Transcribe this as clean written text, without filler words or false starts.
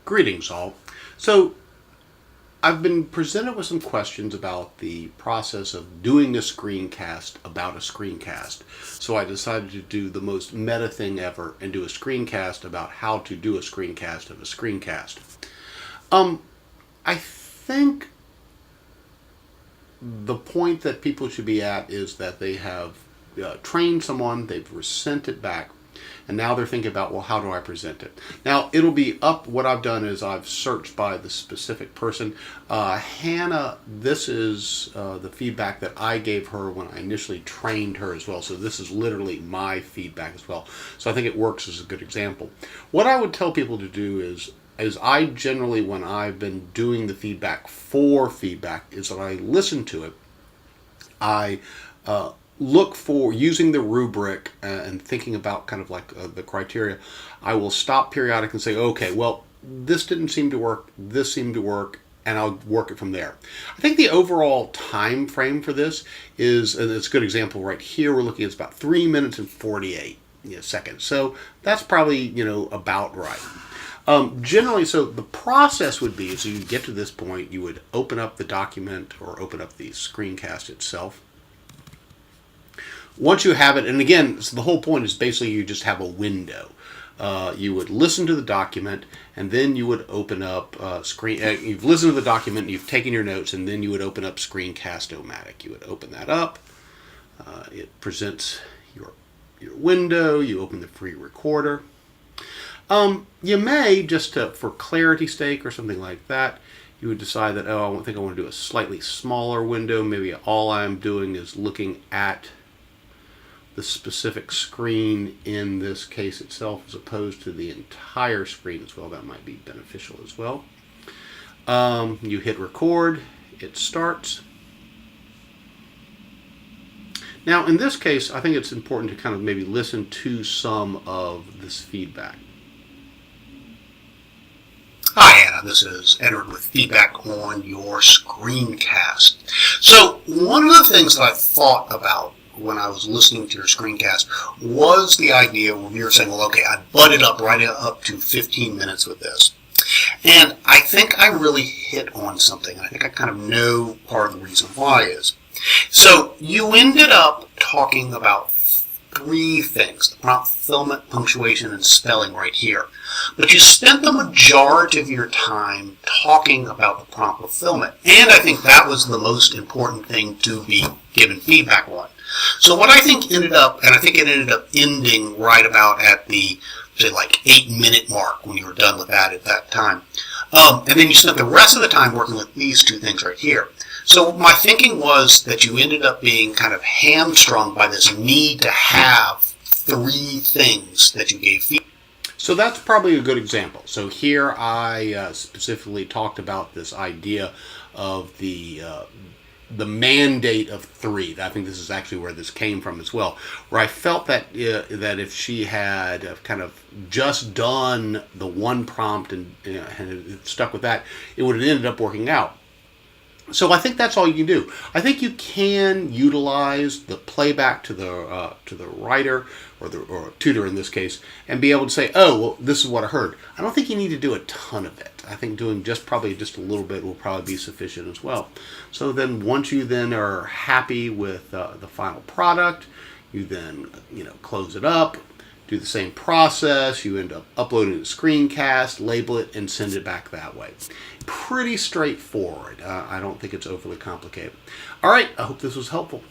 Greetings, all. So, I've been presented with some questions about the process of doing a screencast about a screencast. So, I decided to do the most meta thing ever and do a screencast about how to do a screencast of a screencast. I think the point that people should be at is that they have trained someone, they've sent it back, and now they're thinking about, well, how do I present it? Now, it'll be up. What I've done is I've searched by the specific person. Hannah, this is the feedback that I gave her when I initially trained her as well. So this is literally my feedback as well. So I think it works as a good example. What I would tell people to do is I generally, when I've been doing the feedback for feedback, is that I listen to it. I look for, using the rubric and thinking about kind of like the criteria, I will stop periodic and say, okay, well, this didn't seem to work, this seemed to work, and I'll work it from there. I think the overall time frame for this is, and it's a good example right here, we're looking at about 3 minutes and 48 seconds. So that's probably, about right. Generally, so the process would be, so you get to this point, you would open up the document or open up the screencast itself. Once you have it, and again, so the whole point is basically you just have a window. You would listen to the document, and then you would open up you've listened to the document, you've taken your notes, and then you would open up Screencast-O-Matic. You would open that up. It presents your window. You open the free recorder. You may, just for clarity's sake or something like that, you would decide that, I think I want to do a slightly smaller window. Maybe all I'm doing is looking at the specific screen in this case itself as opposed to the entire screen as well. That might be beneficial as well. You hit record, it starts. Now in this case, I think it's important to kind of maybe listen to some of this feedback. Hi Anna, this is Edward with feedback on your screencast. So one of the things that I thought about when I was listening to your screencast was the idea where you were saying, well, okay, I butted up right up to 15 minutes with this. And I think I really hit on something. I think I kind of know part of the reason why is. So you ended up talking about three things: the prompt fulfillment, punctuation, and spelling right here. But you spent the majority of your time talking about the prompt fulfillment. And I think that was the most important thing to be given feedback on. So what I think ended up, and I think it ended up ending right about at the, say, like 8-minute mark when you were done with that at that time. And then you spent the rest of the time working with these two things right here. So my thinking was that you ended up being kind of hamstrung by this need to have three things that you gave feedback. So that's probably a good example. So here I specifically talked about this idea of the mandate of three. I think this is actually where this came from as well, where I felt that that if she had kind of just done the one prompt and stuck with that, it would have ended up working out. So I think that's all you can do. I think you can utilize the playback to the writer or tutor in this case, and be able to say, oh, well, this is what I heard. I don't think you need to do a ton of it. I think doing probably just a little bit will probably be sufficient as well. So then once you then are happy with the final product, you then close it up, do the same process. You end up uploading the screencast, label it, and send it back that way. Pretty straightforward. I don't think it's overly complicated. All right, I hope this was helpful.